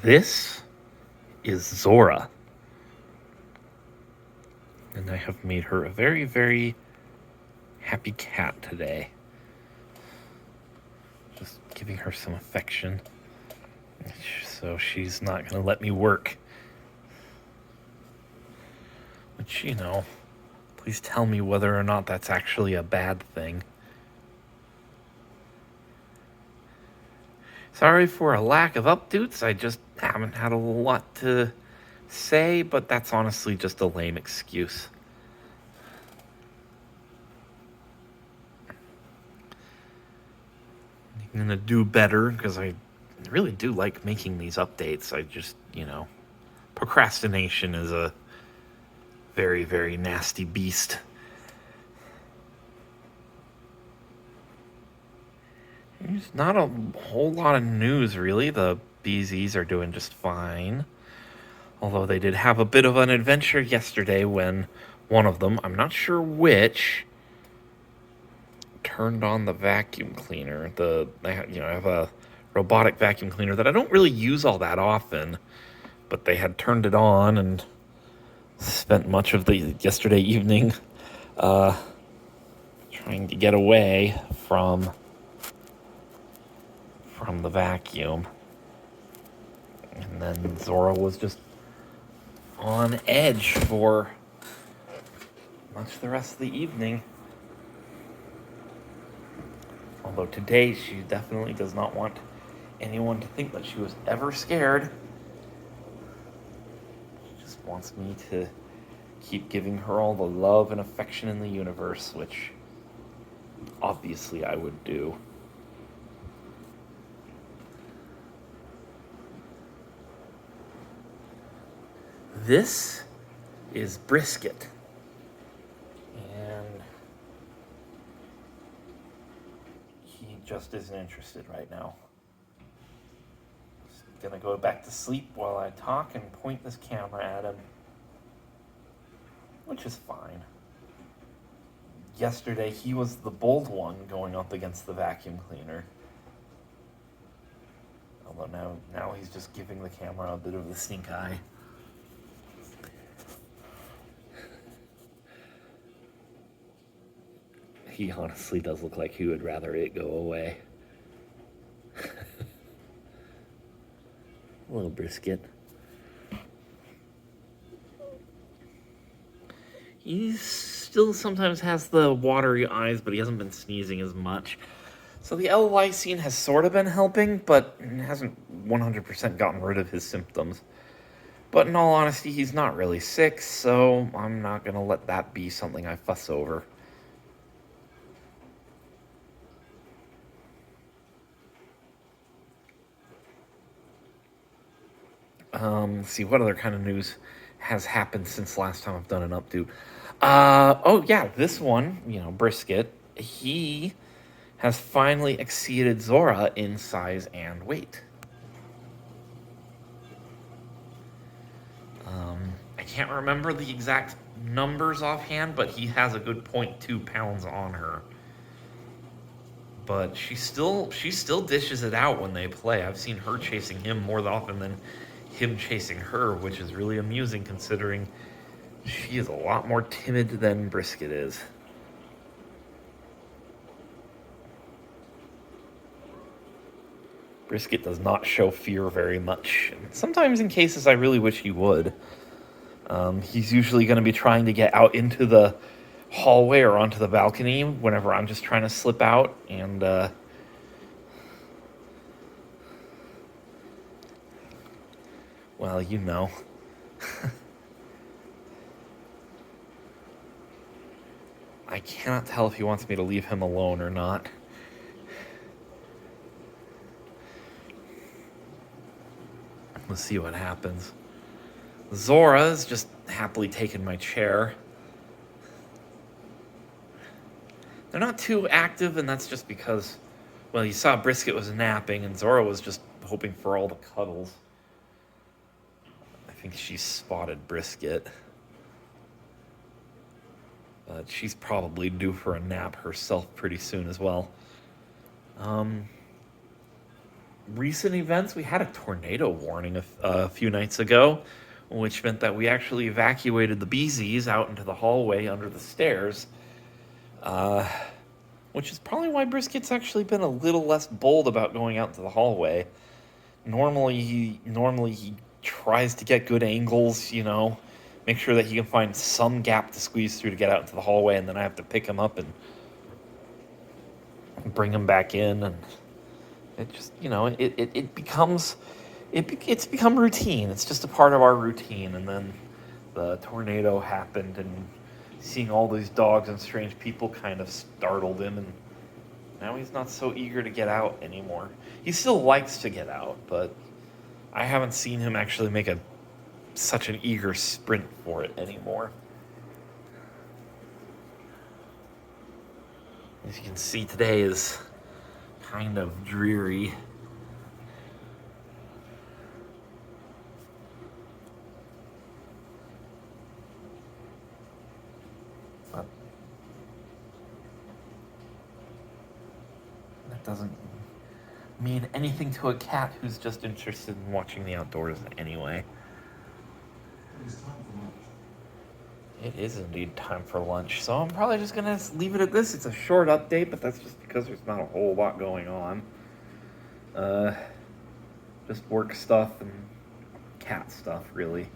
This is Zorra, and I have made her a very, very happy cat today. Just giving her some affection, so she's not going to let me work. Which, please tell me whether or not that's actually a bad thing. Sorry for a lack of updates. I just haven't had a lot to say, but that's honestly just a lame excuse. I'm gonna do better because I really do like making these updates. I just, procrastination is a very, very nasty beast. There's not a whole lot of news, really. The BeeZees are doing just fine. Although they did have a bit of an adventure yesterday when one of them, I'm not sure which, turned on the vacuum cleaner. I have a robotic vacuum cleaner that I don't really use all that often, but they had turned it on and spent much of the yesterday evening trying to get away from the vacuum. And then Zorra was just on edge for much the rest of the evening. Although today she definitely does not want anyone to think that she was ever scared. She just wants me to keep giving her all the love and affection in the universe, which obviously I would do. This is Brisket. And he just isn't interested right now. Just gonna go back to sleep while I talk and point this camera at him, which is fine. Yesterday, he was the bold one going up against the vacuum cleaner. Although now he's just giving the camera a bit of the stink eye. He honestly does look like he would rather it go away. Little Brisket. He still sometimes has the watery eyes, but he hasn't been sneezing as much. So the L-lysine has sort of been helping, but hasn't 100% gotten rid of his symptoms. But in all honesty, he's not really sick, so I'm not going to let that be something I fuss over. Let's see, what other kind of news has happened since last time I've done an update? Oh yeah, this one, Brisket, he has finally exceeded Zorra in size and weight. I can't remember the exact numbers offhand, but he has a good 0.2 pounds on her. But she still dishes it out when they play. I've seen her chasing him more often than him chasing her, which is really amusing considering she is a lot more timid than Brisket is. Brisket does not show fear very much. Sometimes in cases I really wish he would. He's usually going to be trying to get out into the hallway or onto the balcony whenever I'm just trying to slip out, and well, I cannot tell if he wants me to leave him alone or not. Let's see what happens. Zorra is just happily taking my chair. They're not too active, and that's just because, well, you saw Brisket was napping, and Zorra was just hoping for all the cuddles. I think she spotted Brisket. But she's probably due for a nap herself pretty soon as well. recent events, we had a tornado warning a few nights ago, which meant that we actually evacuated the BeeZees out into the hallway under the stairs. Uh, which is probably why Brisket's actually been a little less bold about going out into the hallway. Normally he tries to get good angles, make sure that he can find some gap to squeeze through to get out into the hallway, and then I have to pick him up and bring him back in, and it just it's become routine. It's just a part of our routine. And then the tornado happened, and seeing all these dogs and strange people kind of startled him, and now he's not so eager to get out anymore. He still likes to get out, but I haven't seen him actually make such an eager sprint for it anymore. As you can see, today is kind of dreary. But that doesn't mean anything to a cat who's just interested in watching the outdoors anyway. It is indeed time for lunch, so I'm probably just gonna leave it at this. It's a short update, but that's just because there's not a whole lot going on. Just work stuff and cat stuff, really.